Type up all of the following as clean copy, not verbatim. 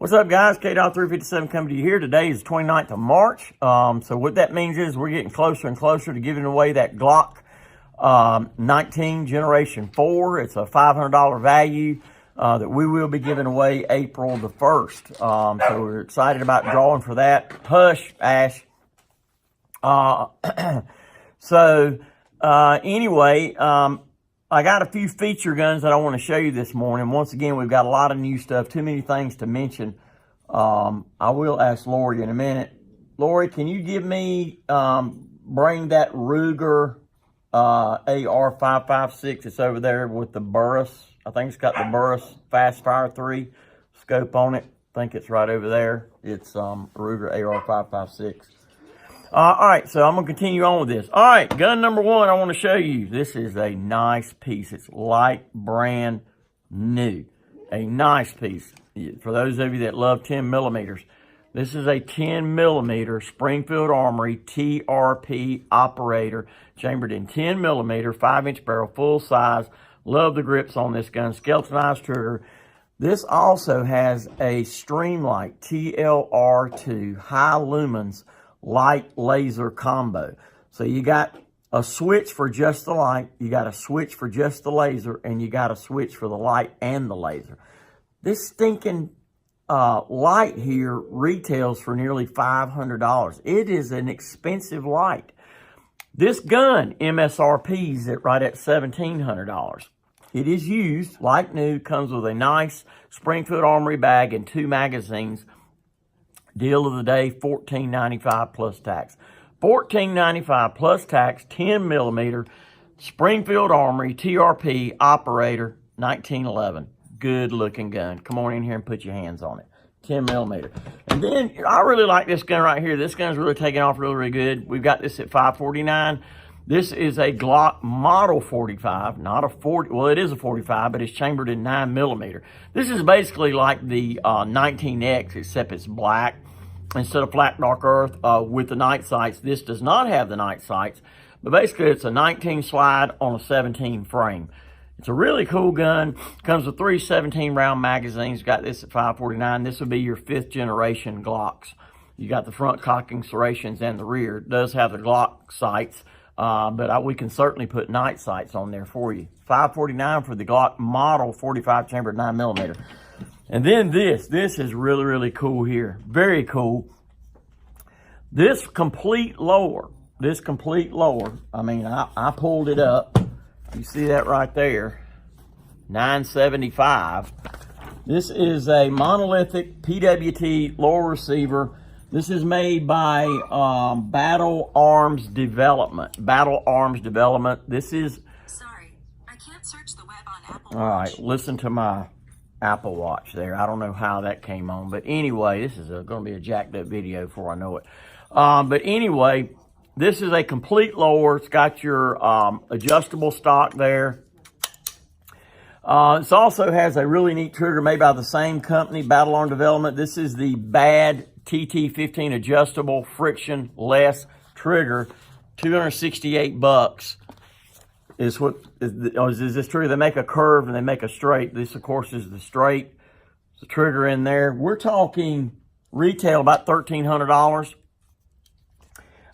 What's up, guys? K-Dot357 coming to you here. Today is 29th of March. So what that means is we're getting closer and closer to giving away that Glock 19 Generation 4. It's a $500 value that we will be giving away April the 1st. So we're excited about drawing for that. Hush, Ash. Anyway, I got a few feature guns that I want to show you this morning. Once again, we've got a lot of new stuff, too many things to mention. I will ask Lori in a minute. Lori, can you give me, bring that Ruger AR-556. It's over there with the Burris. I think it's got the Burris Fast Fire 3 scope on it. I think it's right over there. It's Ruger AR-556. All right, so I'm going to continue on with this. All right, gun number one I want to show you. This is a nice piece. It's like brand new. A nice piece. For those of you that love 10 millimeters, this is a 10 millimeter Springfield Armory TRP operator, chambered in 10 millimeter, 5-inch barrel, full size. Love the grips on this gun. Skeletonized trigger. This also has a Streamlight TLR2 high lumens light laser combo. So you got a switch for just the light, you got a switch for just the laser, and you got a switch for the light and the laser. This stinking light here retails for nearly $500. It is an expensive light. This gun MSRP is right at $1,700. It is used like new, comes with a nice Springfield Armory bag and 2 magazines. Deal of the day, $14.95 plus tax. $14.95 plus tax, 10 millimeter, Springfield Armory, TRP, operator, 1911. Good looking gun. Come on in here and put your hands on it. 10 millimeter. And then, I really like this gun right here. This gun's really taking off really, really good. We've got this at $549. This is a Glock Model 45, not a 40, well, it is a 45, but it's chambered in 9 millimeter. This is basically like the 19X, except it's black instead of flat dark earth with the night sights. This does not have the night sights, but basically it's a 19 slide on a 17 frame. It's a really cool gun. Comes with 3 17 round magazines. Got this at $549. This would be your 5th generation Glocks. You got the front cocking serrations and the rear. It does have the Glock sights. But we can certainly put night sights on there for you. $549 for the Glock Model 45 chambered 9 millimeter. And then this is really, really cool here. Very cool. This complete lower, I mean, I pulled it up. You see that right there, $975. This is a monolithic PWT lower receiver. This is made by Battle Arms Development. This is... Sorry, I can't search the web on Apple Watch. All right, listen to my Apple Watch there. I don't know how that came on. But anyway, this is going to be a jacked up video before I know it. But anyway, this is a complete lower. It's got your adjustable stock there. This also has a really neat trigger made by the same company, Battle Arms Development. This is the BAD TT15 adjustable frictionless trigger. $268 is what is this trigger. They make a curve and they make a straight. This, of course, is the straight. The trigger in there. We're talking retail about $1,300.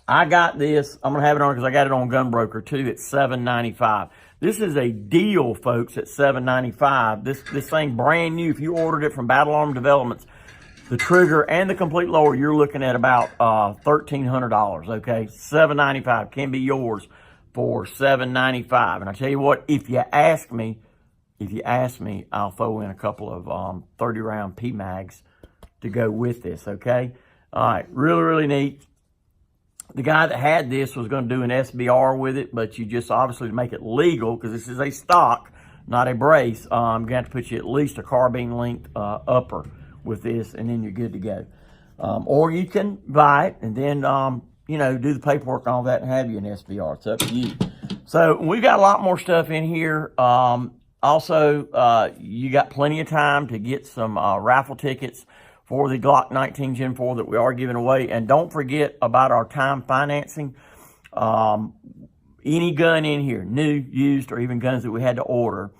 I got this. I'm gonna have it on because I got it on Gunbroker too. It's $795. This is a deal, folks, at $795. This thing brand new. If you ordered it from Battle Arms Developments, the trigger and the complete lower, you're looking at about $1,300, okay? $795 can be yours for $795. And I tell you what, if you ask me, I'll throw in a couple of 30-round PMags to go with this, okay? All right, really, really neat. The guy that had this was going to do an SBR with it, but you just obviously, to make it legal, because this is a stock, not a brace, I'm going to have to put you at least a carbine length upper with this, and then you're good to go. Or you can buy it and then, do the paperwork and all that and have you an SBR. It's up to you. So we've got a lot more stuff in here. Also, you got plenty of time to get some raffle tickets for the Glock 19 Gen 4 that we are giving away. And don't forget about our time financing. Any gun in here, new, used, or even guns that we had to order,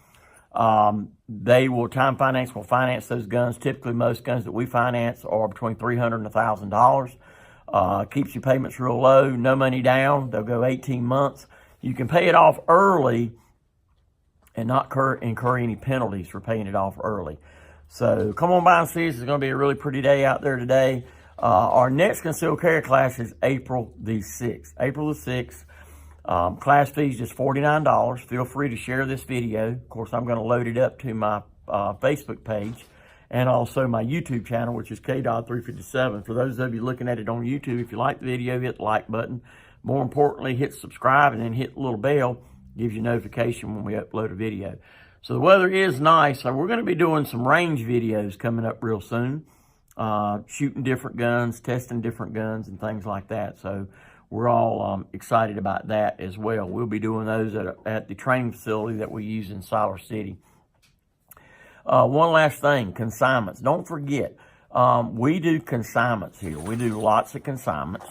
Time Finance will finance those guns. Typically, most guns that we finance are between $300 and $1,000. Keeps your payments real low, no money down. They'll go 18 months. You can pay it off early and not incur any penalties for paying it off early. So come on by and see us. It's going to be a really pretty day out there today. Our next concealed carry class is April the 6th. April the 6th. Class fee is just $49. Feel free to share this video. Of course, I'm going to load it up to my Facebook page and also my YouTube channel, which is KDodd357. For those of you looking at it on YouTube, if you like the video, hit the like button. More importantly, hit subscribe and then hit the little bell. Gives you notification when we upload a video. So the weather is nice. So we're going to be doing some range videos coming up real soon. Shooting different guns, testing different guns and things like that. So we're all excited about that as well. We'll be doing those at the training facility that we use in Siler City. One last thing, consignments. Don't forget, we do consignments here. We do lots of consignments,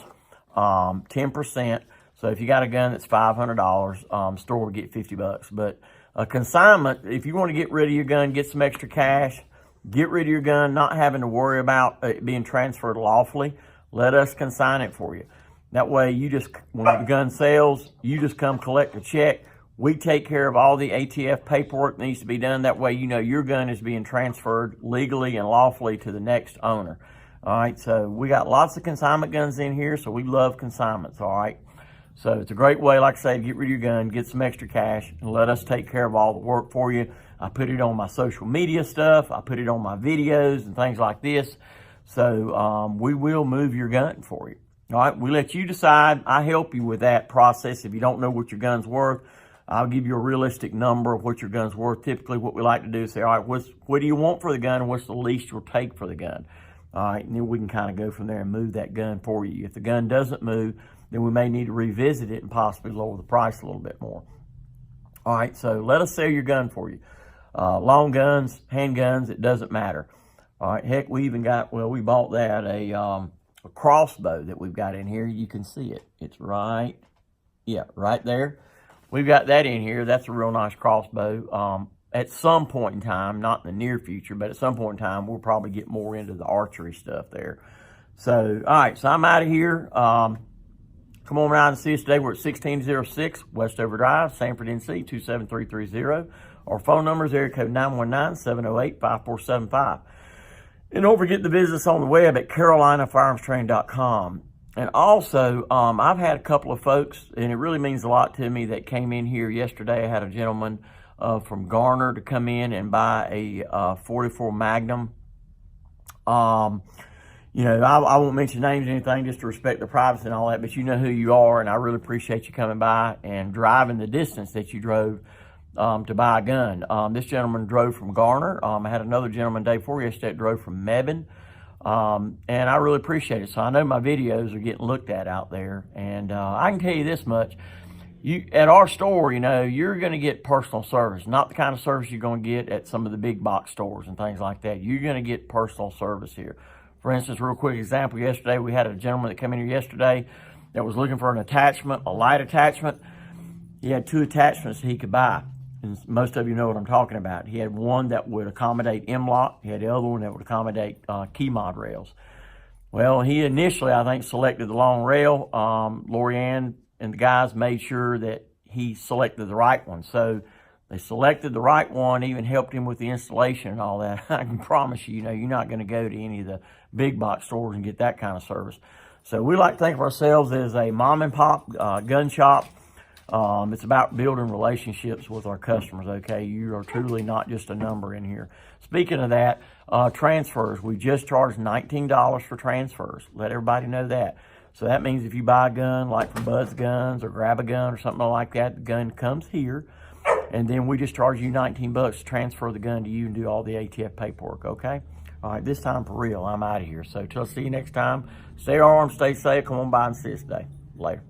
10%. So if you got a gun that's $500, store will get $50. But a consignment, if you want to get rid of your gun, get some extra cash, get rid of your gun, not having to worry about it being transferred lawfully, let us consign it for you. That way, when the gun sells, you just come collect a check. We take care of all the ATF paperwork that needs to be done. That way, you know your gun is being transferred legally and lawfully to the next owner. All right, so we got lots of consignment guns in here, so we love consignments, all right? So it's a great way, like I say, to get rid of your gun, get some extra cash, and let us take care of all the work for you. I put it on my social media stuff. I put it on my videos and things like this. So we will move your gun for you. All right, we let you decide. I help you with that process. If you don't know what your gun's worth, I'll give you a realistic number of what your gun's worth. Typically, what we like to do is say, all right, what do you want for the gun and what's the least you'll take for the gun? All right, and then we can kind of go from there and move that gun for you. If the gun doesn't move, then we may need to revisit it and possibly lower the price a little bit more. All right, so let us sell your gun for you. Long guns, handguns, it doesn't matter. All right, heck, we even got, we bought that, a crossbow that we've got in here. You can see it. It's right there. We've got that in here. That's a real nice crossbow. At some point in time, not in the near future, but at some point in time, we'll probably get more into the archery stuff there. So, all right, so I'm out of here. Come on around and see us today. We're at 1606 Westover Drive, Sanford, NC, 27330. Our phone number is area code 919-708-5475. And don't forget to visit us on the web at CarolinaFirearmsTraining.com. And also, I've had a couple of folks, and it really means a lot to me, that came in here yesterday. I had a gentleman from Garner to come in and buy a 44 Magnum. You know, I won't mention names or anything just to respect the privacy and all that, but you know who you are, and I really appreciate you coming by and driving the distance that you drove to buy a gun. This gentleman drove from Garner. I had another gentleman day before yesterday that drove from Mebane. And I really appreciate it. So I know my videos are getting looked at out there. And I can tell you this much. At our store, you know, you're going to get personal service. Not the kind of service you're going to get at some of the big box stores and things like that. You're going to get personal service here. For instance, real quick example, yesterday we had a gentleman that came in here yesterday that was looking for an attachment, a light attachment. He had 2 attachments that he could buy. And most of you know what I'm talking about. He had one that would accommodate M-LOK. He had the other one that would accommodate key mod rails. Well, he initially, I think, selected the long rail. Lorianne and the guys made sure that he selected the right one. So they selected the right one, even helped him with the installation and all that. I can promise you, you know, you're not going to go to any of the big box stores and get that kind of service. So we like to think of ourselves as a mom and pop gun shop. It's about building relationships with our customers, okay? You are truly not just a number in here. Speaking of that, transfers. We just charge $19 for transfers. Let everybody know that. So that means if you buy a gun, like from Bud's Guns or Grab a Gun or something like that, the gun comes here. And then we just charge you $19 to transfer the gun to you and do all the ATF paperwork, okay? All right, this time for real, I'm out of here. So till I see you next time, stay armed, stay safe. Come on by and see us today. Later.